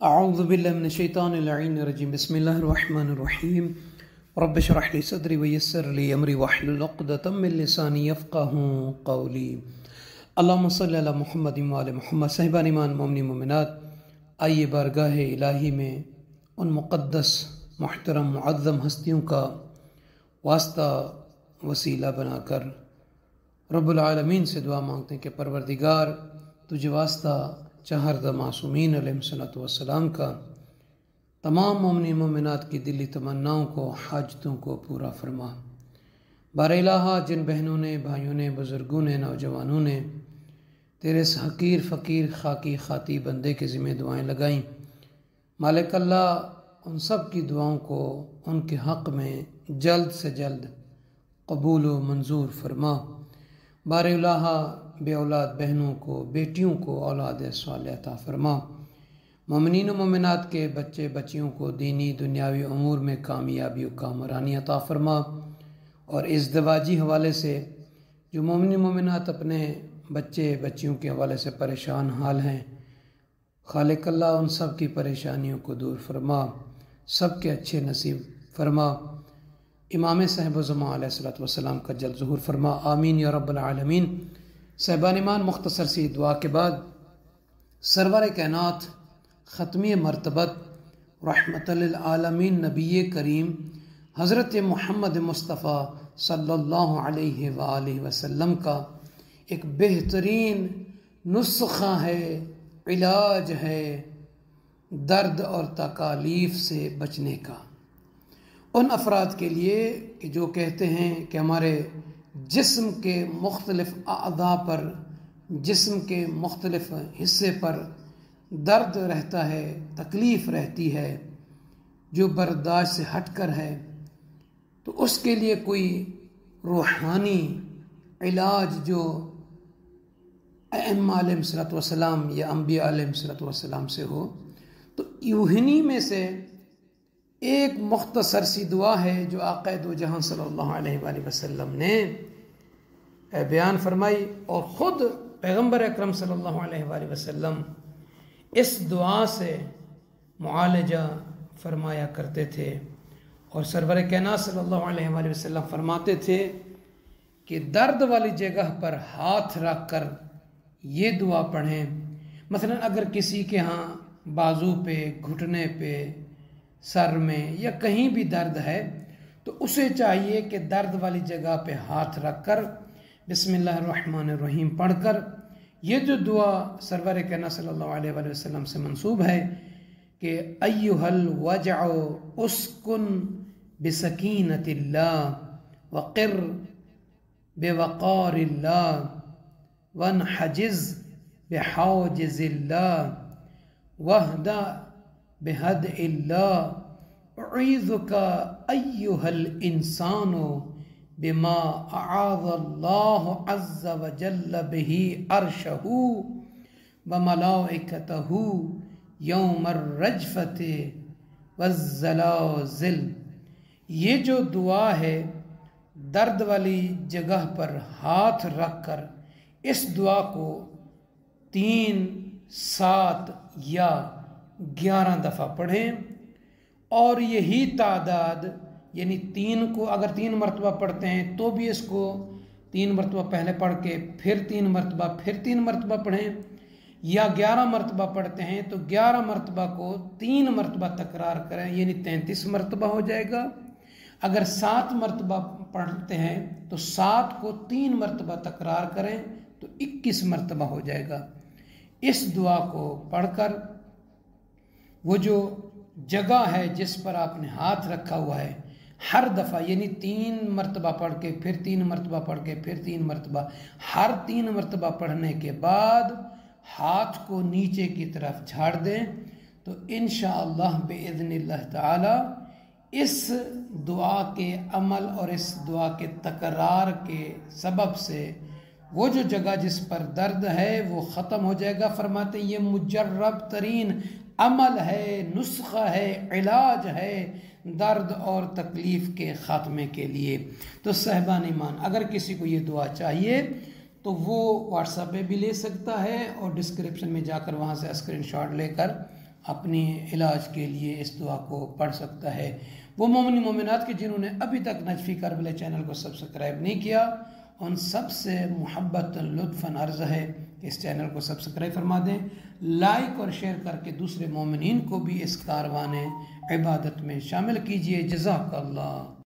اعوذ باللہ من الشیطان اللعین الرجیم بسم اللہ الرحمن الرحیم رب اشرح لی صدری ویسر لی امری واحلل عقدۃ من لسانی یفقہوا قولی اللہم صلی علی محمد وعلی محمد۔ صاحبان ایمان مومنین مومنات، آئیے بارگاہ الہی میں ان مقدس محترم معظم ہستیوں کا واسطہ وسیلہ بنا کر رب العالمین سے دعا مانگتے ہیں کہ پروردگار تجھے واسطہ چہردہ معصومین علیہ الصلوۃ والسلام کا تمام مومنین مومنات کی دلی تمناؤں کو، حاجتوں کو پورا فرما۔ بار الہا، جن بہنوں نے، بھائیوں نے، بزرگوں نے، نوجوانوں نے تیرے اس حقیر فقیر خاکی خاطی بندے کے ذمہ دعائیں لگائیں، مالک اللہ ان سب کی دعاؤں کو ان کے حق میں جلد سے جلد قبول و منظور فرما۔ بار الہا، بے اولاد بہنوں کو، بیٹیوں کو اولاد صالح عطا فرما۔ مومنین و مومنات کے بچے بچیوں کو دینی دنیاوی امور میں کامیابی و کامرانی عطا فرما، اور ازدواجی حوالے سے جو مومنین مومنات اپنے بچے بچیوں کے حوالے سے پریشان حال ہیں، خالق اللہ ان سب کی پریشانیوں کو دور فرما، سب کے اچھے نصیب فرما۔ امام صاحب زمان علیہ الصلوۃ والسلام کا جلد ظہور فرما، آمین یا رب العالمین۔ صاحبان ایمان، مختصر سی دعا کے بعد سرور کائنات ختمی مرتبت رحمت للعالمین نبی کریم حضرت محمد مصطفیٰ صلی اللہ علیہ وآلہ وسلم کا ایک بہترین نسخہ ہے، علاج ہے درد اور تکالیف سے بچنے کا، ان افراد کے لیے کہ جو کہتے ہیں کہ ہمارے جسم کے مختلف اعضاء پر، جسم کے مختلف حصے پر درد رہتا ہے، تکلیف رہتی ہے جو برداشت سے ہٹ کر ہے، تو اس کے لیے کوئی روحانی علاج جو ائمہ علیہ الصلوۃ والسلام یا انبیاء علیہ الصلوۃ والسلام سے ہو، تو یونہی میں سے ایک مختصر سی دعا ہے جو آقا دو جہاں صلی اللہ علیہ وآلہ وسلم نے بیان فرمائی، اور خود پیغمبر اکرم صلی اللہ علیہ وآلہ وسلم اس دعا سے معالجہ فرمایا کرتے تھے، اور سرور کائنات صلی اللہ علیہ وآلہ وسلم فرماتے تھے کہ درد والی جگہ پر ہاتھ رکھ کر یہ دعا پڑھیں۔ مثلا اگر کسی کے ہاں بازو پہ، گھٹنے پہ، سر میں یا کہیں بھی درد ہے، تو اسے چاہیے کہ درد والی جگہ پہ ہاتھ رکھ کر بسم اللہ الرحمن الرحیم پڑھ کر یہ جو دعا سرور کائنات صلی اللہ علیہ وآلہ وسلم سے منسوب ہے کہ ایھا الوجع اسکن بسکینۃ اللہ وقر بوقار اللہ وانحجز بحاجز اللہ واہدأ بہدء اللہ اعیذک ایھا الانسان بما اعاذ اللہ عز وجل بہ عرشہ وملائکتہ یوم الرجفۃ والزلازل۔ یہ جو دعا ہے درد والی جگہ پر ہاتھ رکھ کر اس دعا کو 3، 7 یا 11 دفعہ پڑھیں، اور یہی تعداد یعنی 3 کو اگر 3 مرتبہ پڑھتے ہیں تو بھی اس کو 3 مرتبہ پہلے پڑھ کے پھر 3 مرتبہ پھر 3 مرتبہ پڑھیں، یا 11 مرتبہ پڑھتے ہیں تو 11 مرتبہ کو 3 مرتبہ تکرار کریں، یعنی 33 مرتبہ ہو جائے گا۔ اگر 7 مرتبہ پڑھتے ہیں تو 7 کو 3 مرتبہ تکرار کریں تو 21 مرتبہ ہو جائے گا۔ اس دعا کو پڑھ کر وہ جو جگہ ہے جس پر آپ نے ہاتھ رکھا ہوا ہے، ہر دفعہ یعنی 3 مرتبہ پڑھ کے پھر 3 مرتبہ پڑھ کے پھر 3 مرتبہ، ہر 3 مرتبہ پڑھنے کے بعد ہاتھ کو نیچے کی طرف جھاڑ دیں، تو انشاءاللہ بإذن اللہ تعالی اس دعا کے عمل اور اس دعا کے تکرار کے سبب سے وہ جو جگہ جس پر درد ہے وہ ختم ہو جائے گا۔ فرماتے ہیں یہ مجرب ترین عمل ہے، نسخہ ہے، علاج ہے درد اور تکلیف کے خاتمے کے لیے۔ تو صاحبان ایمان، اگر کسی کو یہ دعا چاہیے تو وہ واٹس ایپ پہ بھی لے سکتا ہے، اور ڈسکرپشن میں جا کر وہاں سے اسکرین شاٹ لے کر اپنی علاج کے لیے اس دعا کو پڑھ سکتا ہے۔ وہ مومن مومنات کے جنہوں نے ابھی تک نجفی کربلا چینل کو سبسکرائب نہیں کیا، ان سب سے محبت لطفاً عرض ہے کہ اس چینل کو سبسکرائب فرما دیں، لائک اور شیئر کر کے دوسرے مومنین کو بھی اس کاروان عبادت میں شامل کیجئے۔ جزاک اللہ۔